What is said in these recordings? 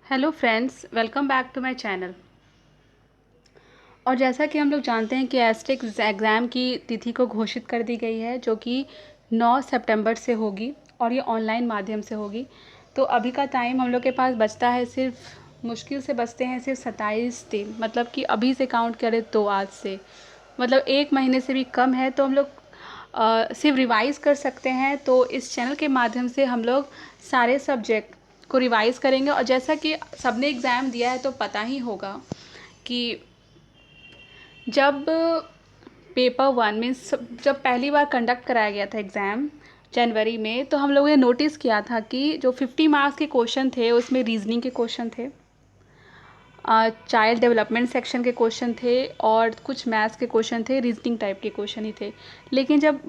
Hello friends, welcome back to my channel. और जैसा कि हम लोग जानते हैं कि एस्टेक एग्ज़ाम की तिथि को घोषित कर दी गई है, जो कि 9 सितंबर से होगी और ये ऑनलाइन माध्यम से होगी। तो अभी का टाइम हम लोग के पास बचता है, सिर्फ मुश्किल से बचते हैं सिर्फ 27 दिन, मतलब कि अभी से काउंट करें तो आज से मतलब 1 महीने से भी कम है। तो हम लोग सिर्फ रिवाइज़ कर सकते हैं। तो इस चैनल के माध्यम से हम लोग सारे सब्जेक्ट को रिवाइज़ करेंगे। और जैसा कि सबने एग्ज़ाम दिया है तो पता ही होगा कि जब पेपर वन मीन्स जब पहली बार कंडक्ट कराया गया था एग्ज़ाम जनवरी में, तो हम लोगों ने नोटिस किया था कि जो 50 मार्क्स के क्वेश्चन थे उसमें रीजनिंग के क्वेश्चन थे, चाइल्ड डेवलपमेंट सेक्शन के क्वेश्चन थे और कुछ मैथ्स के क्वेश्चन थे, रीजनिंग टाइप के क्वेश्चन ही थे। लेकिन जब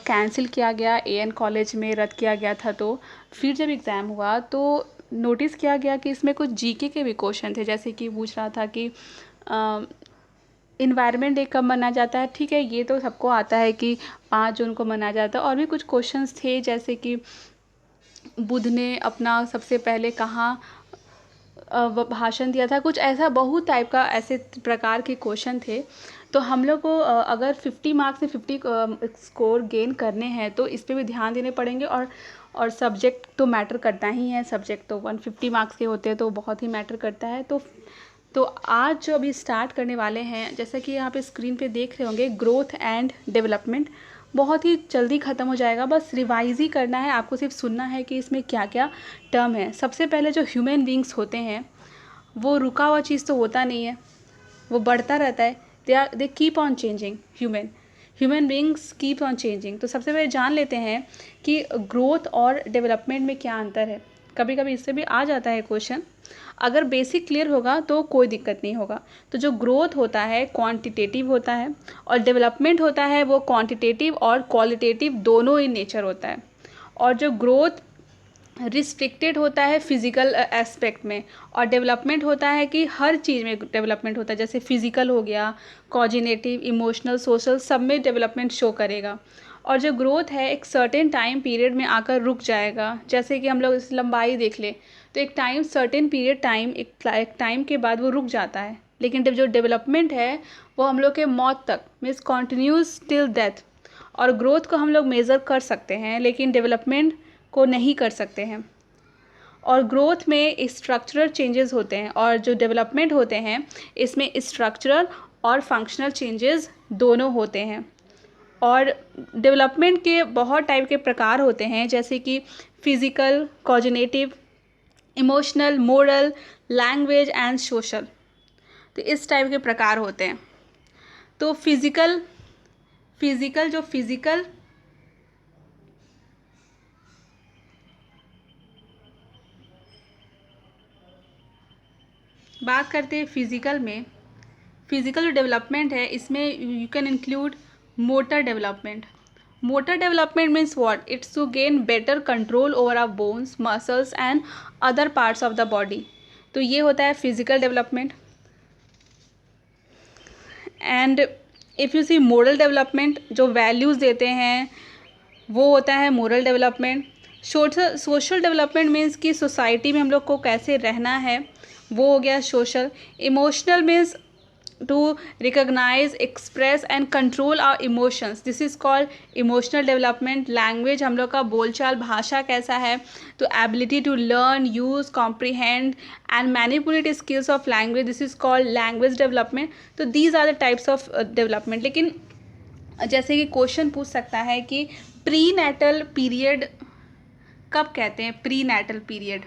कैंसिल किया गया, एएन कॉलेज में रद्द किया गया था, तो फिर जब एग्ज़ाम हुआ तो नोटिस किया गया कि इसमें कुछ जीके के भी क्वेश्चन थे। जैसे कि पूछ रहा था कि इन्वायरमेंट डे कब मनाया जाता है। ठीक है, ये तो सबको आता है कि 5 जून को मनाया जाता है। और भी कुछ क्वेश्चंस थे, जैसे कि बुद्ध ने अपना सबसे पहले कहाँ भाषण दिया था, कुछ ऐसा बहुत टाइप का ऐसे प्रकार के क्वेश्चन थे। तो हम लोग को अगर 50 मार्क्स में 50 स्कोर गेन करने हैं तो इस पे भी ध्यान देने पड़ेंगे। और सब्जेक्ट तो मैटर करता ही है, सब्जेक्ट तो 150 मार्क्स के होते हैं तो बहुत ही मैटर करता है। तो आज जो अभी स्टार्ट करने वाले हैं, जैसा कि यहाँ पे स्क्रीन पे देख रहे होंगे, ग्रोथ एंड डेवलपमेंट बहुत ही जल्दी ख़त्म हो जाएगा। बस रिवाइज ही करना है, आपको सिर्फ सुनना है कि इसमें क्या क्या टर्म है। सबसे पहले जो ह्यूमन बींग्स होते हैं, वो रुका हुआ चीज़ तो होता नहीं है, वो बढ़ता रहता है। They keep on changing. Human beings keep on changing. तो सबसे पहले जान लेते हैं कि ग्रोथ और डेवलपमेंट में क्या अंतर है। कभी कभी इससे भी आ जाता है क्वेश्चन। अगर बेसिक क्लियर होगा तो कोई दिक्कत नहीं होगा। तो जो ग्रोथ होता है क्वांटिटेटिव होता है, और डेवलपमेंट होता है वो क्वांटिटेटिव और क्वालिटेटिव दोनों इन नेचर होता है। और जो ग्रोथ रिस्ट्रिक्टेड होता है फिज़िकल एस्पेक्ट में, और डेवलपमेंट होता है कि हर चीज़ में डेवलपमेंट होता है। जैसे फिज़िकल हो गया, कॉजिनेटिव, इमोशनल, सोशल, सब में डेवलपमेंट शो करेगा। और जो ग्रोथ है एक सर्टेन टाइम पीरियड में आकर रुक जाएगा। जैसे कि हम लोग इस लंबाई देख लें तो एक टाइम सर्टेन पीरियड टाइम एक टाइम के बाद वो रुक जाता है। लेकिन जो डेवलपमेंट है वो हम लोग के मौत तक मीन्स कॉन्टिन्यूस टिल डेथ। और ग्रोथ को हम लोग मेज़र कर सकते हैं लेकिन डेवलपमेंट को नहीं कर सकते हैं। और ग्रोथ में स्ट्रक्चरल चेंजेस होते हैं, और जो डेवलपमेंट होते हैं इसमें स्ट्रक्चरल और फंक्शनल चेंजेस दोनों होते हैं। और डेवलपमेंट के बहुत टाइप के प्रकार होते हैं, जैसे कि physical, cognitive, emotional, moral, language and social. तो इस टाइप के प्रकार होते हैं। तो फिज़िकल जो फिज़िकल बात करते हैं फिज़िकल में, फिज़िकल जो डेवलपमेंट है इसमें you can include motor development. Motor development means what? It's to gain better control over our bones, muscles and other parts of the body. तो ये होता है physical development. And if you see moral development, जो values देते हैं वो होता है moral development. Social development means कि सोसाइटी में हम लोग को कैसे रहना है, वो हो गया social. Emotional means to recognise, express and control our emotions, this is called emotional development. Language, हम लोग का बोलचाल भाषा कैसा है, तो ability to learn, use, comprehend and manipulate skills of language, this is called language development. तो these are the types of development. लेकिन जैसे कि क्वेश्चन पूछ सकता है कि प्री नैटल पीरियड कब कहते हैं? प्री नैटल पीरियड,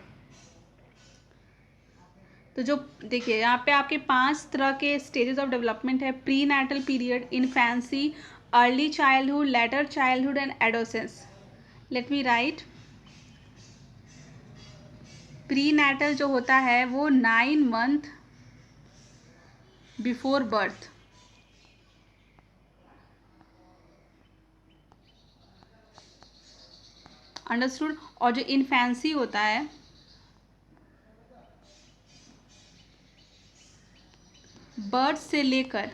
तो जो देखिए यहाँ पे आपके 5 तरह के स्टेजेस ऑफ डेवलपमेंट है। Prenatal period, infancy, early childhood, later childhood and adolescence. Let me write. Prenatal जो होता है वो 9 मंथ बिफोर बर्थ, अंडरस्टूड। और जो इन्फेंसी होता है बर्थ से लेकर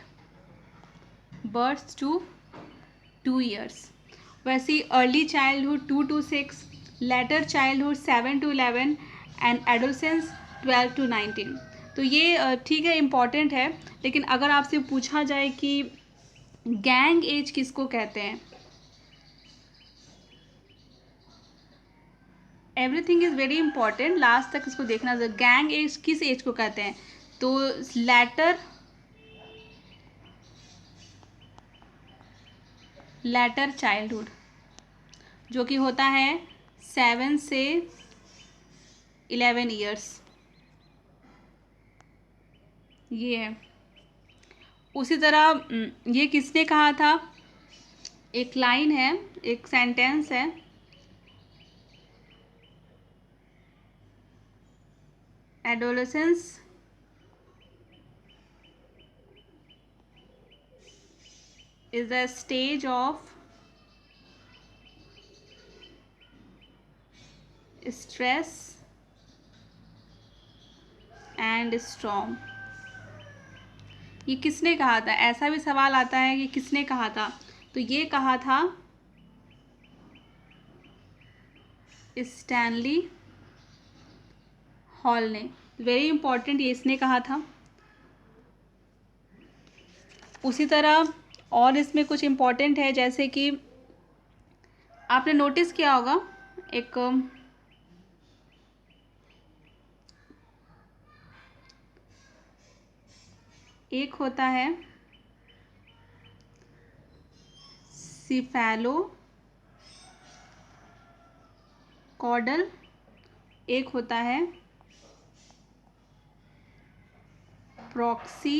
बर्थ टू 2 ईयर्स। वैसे ही early childhood 2 to 6, later childhood 7 to 11 and adolescence 12 to 19। तो ये ठीक है, इम्पॉर्टेंट है। लेकिन अगर आपसे पूछा जाए कि गैंग एज किसको कहते हैं, everything is very important, last तक इसको देखना जरूर। गैंग एज किस एज को कहते हैं, तो लेटर चाइल्डहुड, जो कि होता है 7 से 11 ईयर्स, ये है। उसी तरह ये किसने कहा था, एक लाइन है, एक सेंटेंस है, adolescence is the stage of stress and storm। ये किसने कहा था, ऐसा भी सवाल आता है कि किसने कहा था, तो ये कहा था स्टैनली हॉल ने। वेरी इंपॉर्टेंट, ये इसने कहा था। उसी तरह और इसमें कुछ इम्पोर्टेंट है, जैसे कि आपने नोटिस किया होगा एक होता है सिफेलो कॉडल, एक होता है proxy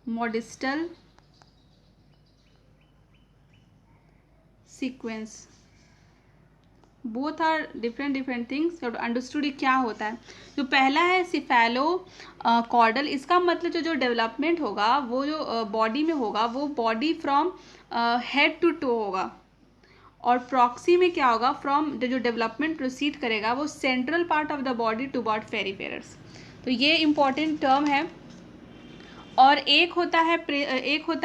मॉडिस्टल sequence. Both are different things, understood क्या होता है। जो पहला है सिफेलो कॉर्डल, इसका मतलब जो डेवलपमेंट होगा वो जो बॉडी में होगा, वो body from head to toe होगा। और प्रॉक्सी में क्या होगा, फ्रॉम जो डेवलपमेंट प्रोसीड करेगा वो central part of the body to बॉड पेरिफेरल्स। तो ये इंपॉर्टेंट टर्म है। और एक होता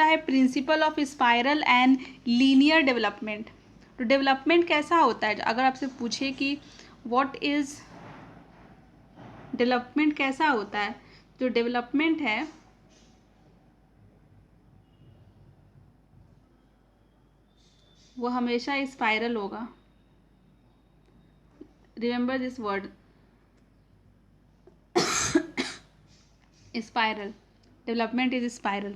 है principle of spiral and linear development. तो डेवलपमेंट कैसा होता है, अगर आपसे पूछे कि व्हाट इज डेवलपमेंट कैसा होता है, जो डेवलपमेंट है वो हमेशा स्पाइरल होगा। Remember this word, spiral, development is spiral.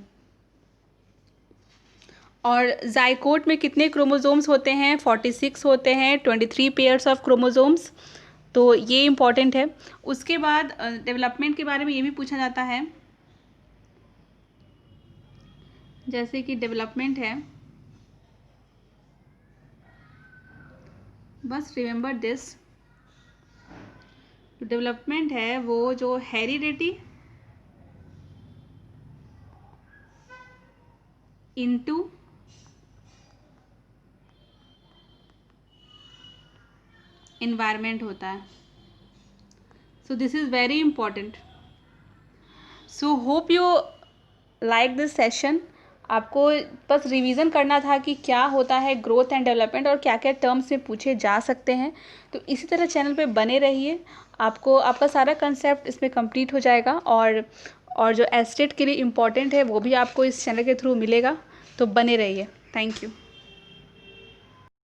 और जाइकोट में कितने क्रोमोसोम्स होते हैं, 46 होते हैं, 23 पेयर्स ऑफ क्रोमोसोम्स। तो ये इम्पॉर्टेंट है। उसके बाद डेवलपमेंट के बारे में ये भी पूछा जाता है, जैसे कि डेवलपमेंट है, बस रिमेंबर दिस, डेवलपमेंट है वो जो हेरिडिटी इनटू एनवायरनमेंट होता है। So this is very important. So hope you like this session. आपको बस रिवीजन करना था कि क्या होता है ग्रोथ एंड डेवलपमेंट और क्या क्या टर्म्स में पूछे जा सकते हैं। तो इसी तरह चैनल पे बने रहिए, आपको आपका सारा कंसेप्ट इसमें कंप्लीट हो जाएगा। और जो एस्टेट के लिए इम्पॉर्टेंट है वो भी आपको इस चैनल के थ्रू मिलेगा। तो बने रहिए। Thank you.